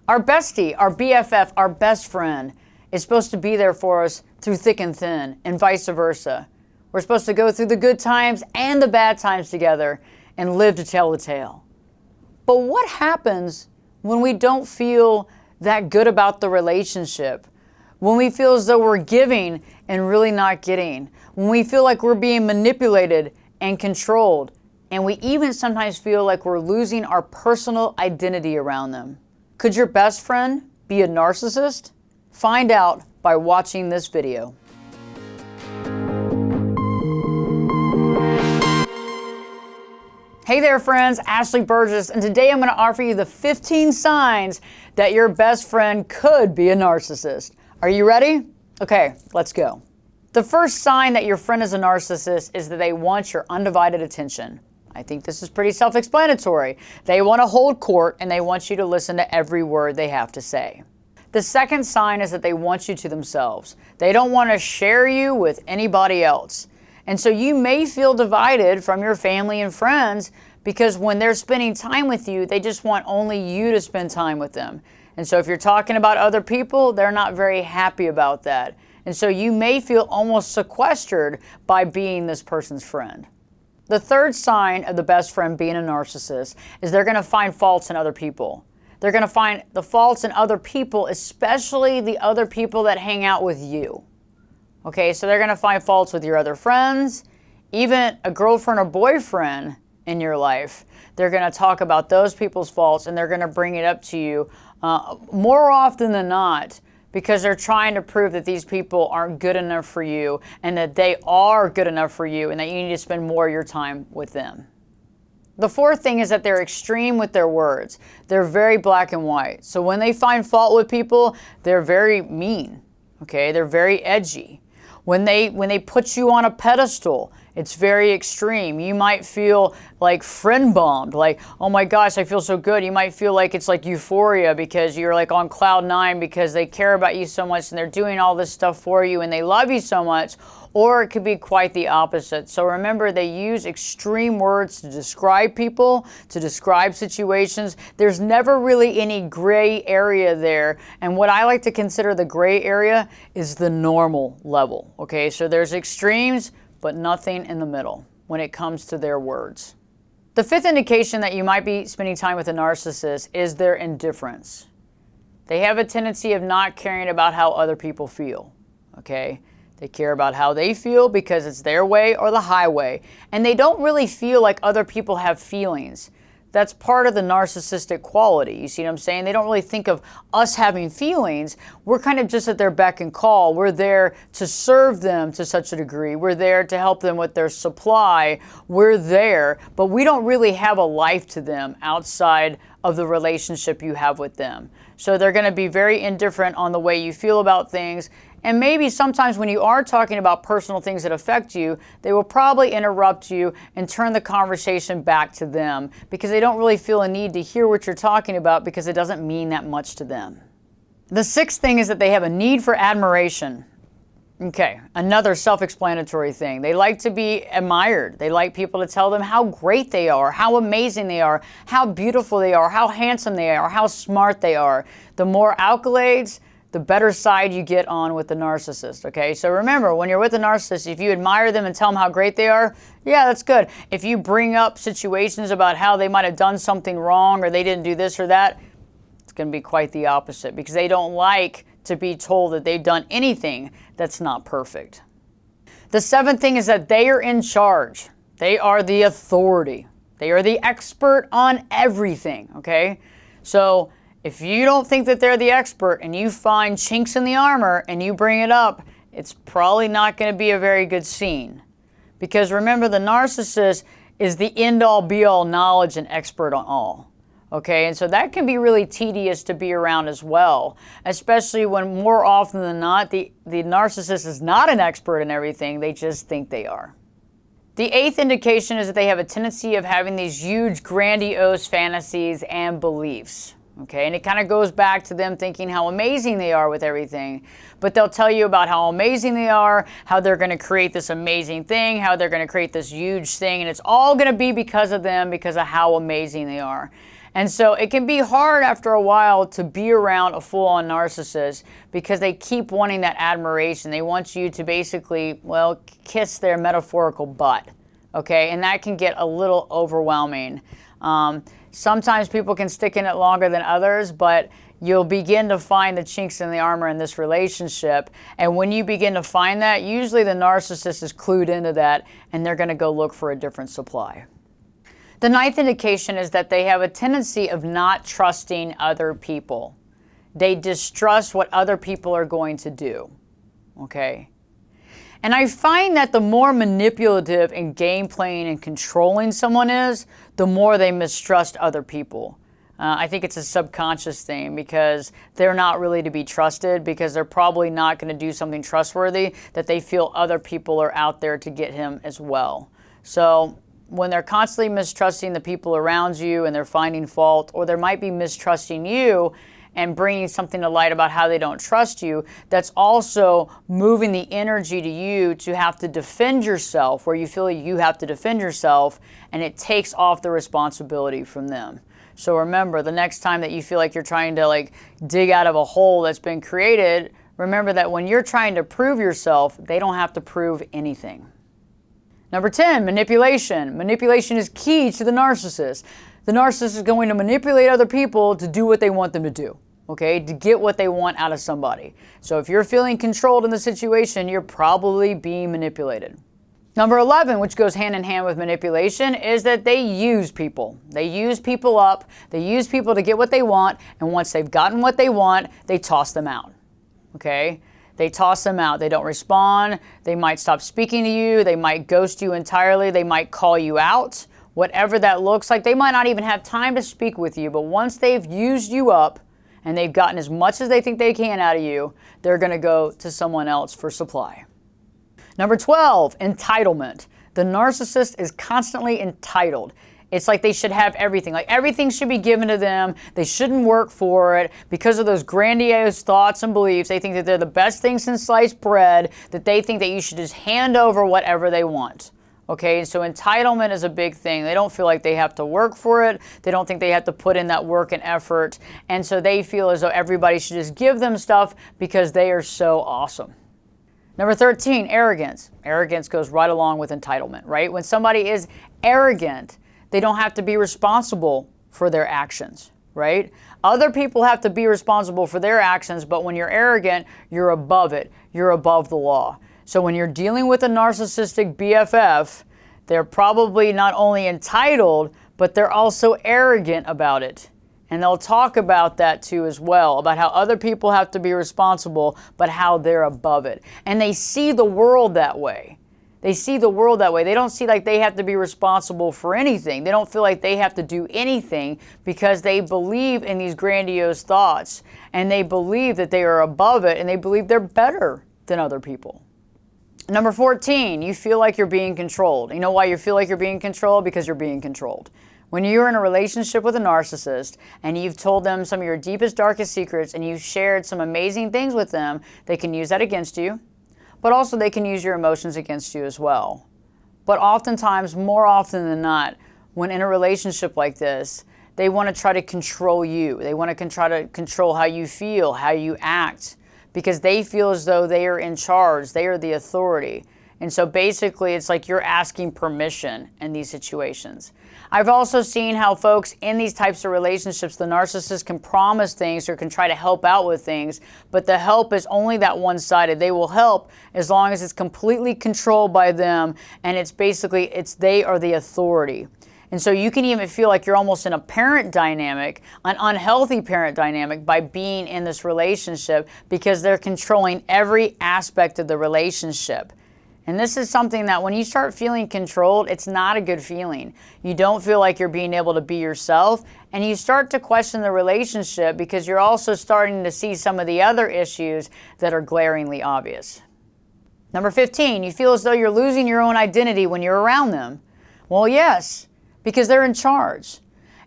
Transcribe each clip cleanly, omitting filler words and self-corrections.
Our bestie, our BFF, our best friend is supposed to be there for us through thick and thin, and vice versa. We're supposed to go through the good times and the bad times together and live to tell the tale. But what happens when we don't feel that good about the relationship? When we feel as though we're giving and really not getting? When we feel like we're being manipulated and controlled? And we even sometimes feel like we're losing our personal identity around them? Could your best friend be a narcissist? Find out by watching this video. Hey there friends, Ashley Berges, and today I'm going to offer you the 15 signs that your best friend could be a narcissist. Are you ready? Okay, let's go. The first sign that your friend is a narcissist is that they want your undivided attention. I think this is pretty self-explanatory. They want to hold court and they want you to listen to every word they have to say. The second sign is that they want you to themselves. They don't want to share you with anybody else. And so you may feel divided from your family and friends because when they're spending time with you, they just want only you to spend time with them. And so if you're talking about other people, they're not very happy about that. And so you may feel almost sequestered by being this person's friend. The third sign of the best friend being a narcissist is they're going to find faults in other people. They're going to find the faults in other people, especially the other people that hang out with you. Okay, so they're going to find faults with your other friends, even a girlfriend or boyfriend in your life. They're going to talk about those people's faults and they're going to bring it up to you more often than not because they're trying to prove that these people aren't good enough for you and that they are good enough for you and that you need to spend more of your time with them. The fourth thing is that they're extreme with their words. They're very black and white. So when they find fault with people, they're very mean. Okay, they're very edgy. When they put you on a pedestal, it's very extreme. You might feel like friend bombed, like, oh my gosh, I feel so good. You might feel like it's like euphoria because you're like on cloud nine because they care about you so much and they're doing all this stuff for you and they love you so much. Or it could be quite the opposite. So remember, they use extreme words to describe people, to describe situations. There's never really any gray area there. And what I like to consider the gray area is the normal level. Okay, so there's extremes, but nothing in the middle when it comes to their words. The fifth indication that you might be spending time with a narcissist is their indifference. They have a tendency of not caring about how other people feel. Okay? They care about how they feel because it's their way or the highway. And they don't really feel like other people have feelings. That's part of the narcissistic quality. You see what I'm saying? They don't really think of us having feelings. We're kind of just at their beck and call. We're there to serve them to such a degree. We're there to help them with their supply. We're there, but we don't really have a life to them outside of the relationship you have with them. So they're going to be very indifferent on the way you feel about things. And maybe sometimes when you are talking about personal things that affect you, they will probably interrupt you and turn the conversation back to them because they don't really feel a need to hear what you're talking about because it doesn't mean that much to them. The sixth thing is that they have a need for admiration. Okay, another self-explanatory thing. They like to be admired. They like people to tell them how great they are, how amazing they are, how beautiful they are, how handsome they are, how smart they are. The more accolades, the better side you get on with the narcissist, okay? So remember, when you're with a narcissist, if you admire them and tell them how great they are, yeah, that's good. If you bring up situations about how they might have done something wrong or they didn't do this or that, it's going to be quite the opposite because they don't like to be told that they've done anything that's not perfect. The seventh thing is that they are in charge. They are the authority. They are the expert on everything, okay? So if you don't think that they're the expert and you find chinks in the armor and you bring it up, it's probably not going to be a very good scene. Because remember, the narcissist is the end-all be-all knowledge and expert on all. Okay, and so that can be really tedious to be around as well, especially when more often than not, the narcissist is not an expert in everything, they just think they are. The eighth indication is that they have a tendency of having these huge, grandiose fantasies and beliefs. Okay, and it kind of goes back to them thinking how amazing they are with everything. But they'll tell you about how amazing they are, how they're going to create this amazing thing, how they're going to create this huge thing, and it's all going to be because of them, because of how amazing they are. And so it can be hard after a while to be around a full-on narcissist because they keep wanting that admiration. They want you to basically, well, kiss their metaphorical butt, okay? And that can get a little overwhelming. Sometimes people can stick in it longer than others, but you'll begin to find the chinks in the armor in this relationship. And when you begin to find that, usually the narcissist is clued into that and they're going to go look for a different supply. The ninth indication is that they have a tendency of not trusting other people. They distrust what other people are going to do, okay? And I find that the more manipulative and game playing and controlling someone is, the more they mistrust other people. I think it's a subconscious thing because they're not really to be trusted because they're probably not going to do something trustworthy that they feel other people are out there to get him as well. So when they're constantly mistrusting the people around you and they're finding fault, or they might be mistrusting you and bringing something to light about how they don't trust you, that's also moving the energy to you to have to defend yourself, where you feel like you have to defend yourself, and it takes off the responsibility from them. So remember, the next time that you feel like you're trying to dig out of a hole that's been created, remember that when you're trying to prove yourself, they don't have to prove anything. Number 10, manipulation. Manipulation is key to the narcissist. The narcissist is going to manipulate other people to do what they want them to do, okay? To get what they want out of somebody. So if you're feeling controlled in the situation, you're probably being manipulated. Number 11, which goes hand in hand with manipulation, is that they use people. They use people up. They use people to get what they want. And once they've gotten what they want, they toss them out, okay? They toss them out. They don't respond. They might stop speaking to you. They might ghost you entirely. They might call you out. Whatever that looks like, they might not even have time to speak with you, but once they've used you up and they've gotten as much as they think they can out of you, they're going to go to someone else for supply. Number 12, entitlement. The narcissist is constantly entitled. It's like they should have everything. Like everything should be given to them. They shouldn't work for it because of those grandiose thoughts and beliefs. They think that they're the best thing since sliced bread, that they think that you should just hand over whatever they want. Okay, so entitlement is a big thing. They don't feel like they have to work for it. They don't think they have to put in that work and effort. And so they feel as though everybody should just give them stuff because they are so awesome. Number 13, arrogance. Arrogance goes right along with entitlement, right? When somebody is arrogant, they don't have to be responsible for their actions, right? Other people have to be responsible for their actions, but when you're arrogant, you're above it. You're above the law. So when you're dealing with a narcissistic BFF, they're probably not only entitled, but they're also arrogant about it. And they'll talk about that too as well, about how other people have to be responsible, but how they're above it. And they see the world that way. They see the world that way. They don't see like they have to be responsible for anything. They don't feel like they have to do anything because they believe in these grandiose thoughts. And they believe that they are above it, and they believe they're better than other people. Number 14, you feel like you're being controlled. You know why you feel like you're being controlled? Because you're being controlled. When you're in a relationship with a narcissist and you've told them some of your deepest, darkest secrets and you've shared some amazing things with them, they can use that against you, but also they can use your emotions against you as well. But oftentimes, more often than not, when in a relationship like this, they want to try to control you. They want to try to control how you feel, how you act, because they feel as though they are in charge, they are the authority. And so basically it's like you're asking permission in these situations. I've also seen how folks in these types of relationships, the narcissist can promise things or can try to help out with things, but the help is only that one-sided. They will help as long as it's completely controlled by them, and it's basically, they are the authority. And so you can even feel like you're almost in a parent dynamic, an unhealthy parent dynamic, by being in this relationship because they're controlling every aspect of the relationship. And this is something that when you start feeling controlled, it's not a good feeling. You don't feel like you're being able to be yourself, and you start to question the relationship because you're also starting to see some of the other issues that are glaringly obvious. Number 15, you feel as though you're losing your own identity when you're around them. Well, yes, because they're in charge.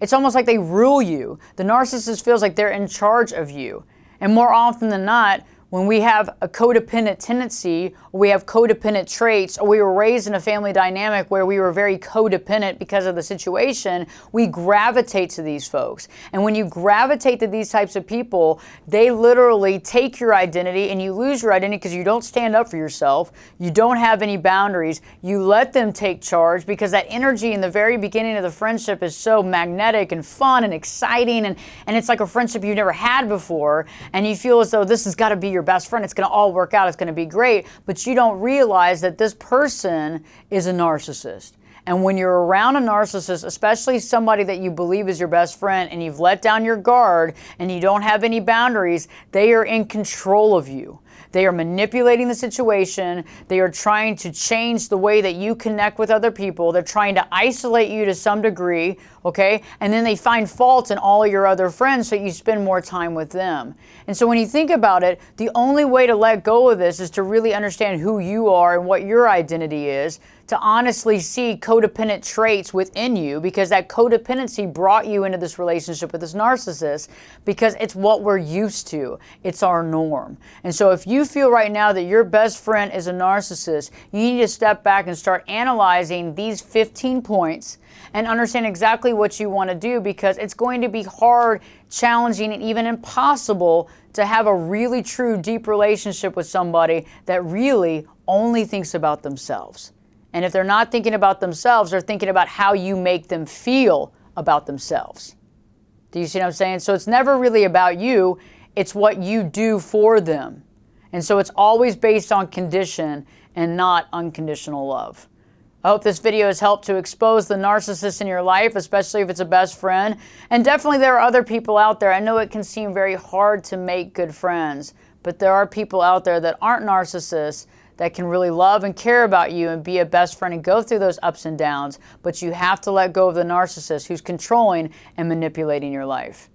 It's almost like they rule you. The narcissist feels like they're in charge of you. And more often than not, When we have a codependent tendency, or we have codependent traits, or we were raised in a family dynamic where we were very codependent because of the situation, we gravitate to these folks. And when you gravitate to these types of people, they literally take your identity, and you lose your identity because you don't stand up for yourself. You don't have any boundaries. You let them take charge because that energy in the very beginning of the friendship is so magnetic and fun and exciting, and it's like a friendship you've never had before, and you feel as though this has got to be your best friend. It's going to all work out. It's going to be great. But you don't realize that this person is a narcissist. And when you're around a narcissist, especially somebody that you believe is your best friend, and you've let down your guard and you don't have any boundaries, they are in control of you. They are manipulating the situation. They are trying to change the way that you connect with other people. They're trying to isolate you to some degree, okay? And then they find fault in all your other friends so you spend more time with them. And so when you think about it, the only way to let go of this is to really understand who you are and what your identity is, to honestly see codependent traits within you, because that codependency brought you into this relationship with this narcissist because it's what we're used to. It's our norm. And so if you feel right now that your best friend is a narcissist, you need to step back and start analyzing these 15 points and understand exactly what you want to do, because it's going to be hard, challenging, and even impossible to have a really true, deep relationship with somebody that really only thinks about themselves. And if they're not thinking about themselves, they're thinking about how you make them feel about themselves. Do you see what I'm saying? So it's never really about you. It's what you do for them. And so it's always based on condition and not unconditional love. I hope this video has helped to expose the narcissist in your life, especially if it's a best friend. And definitely there are other people out there. I know it can seem very hard to make good friends, but there are people out there that aren't narcissists that can really love and care about you and be a best friend and go through those ups and downs. But you have to let go of the narcissist who's controlling and manipulating your life.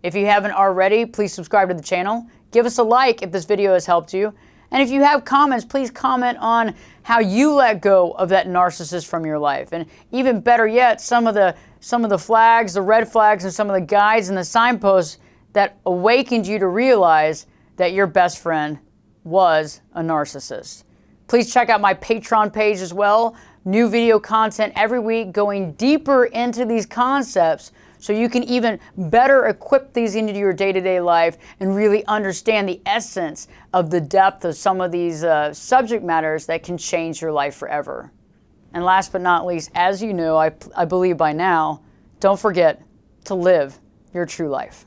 If you haven't already, please subscribe to the channel. Give us a like if this video has helped you. And if you have comments, please comment on how you let go of that narcissist from your life. And even better yet, some of the flags, the red flags, and some of the guides and the signposts that awakened you to realize that your best friend was a narcissist. Please check out my Patreon page as well. New video content every week going deeper into these concepts so you can even better equip these into your day-to-day life and really understand the essence of the depth of some of these subject matters that can change your life forever. And last but not least, as you know, I believe by now, don't forget to live your true life.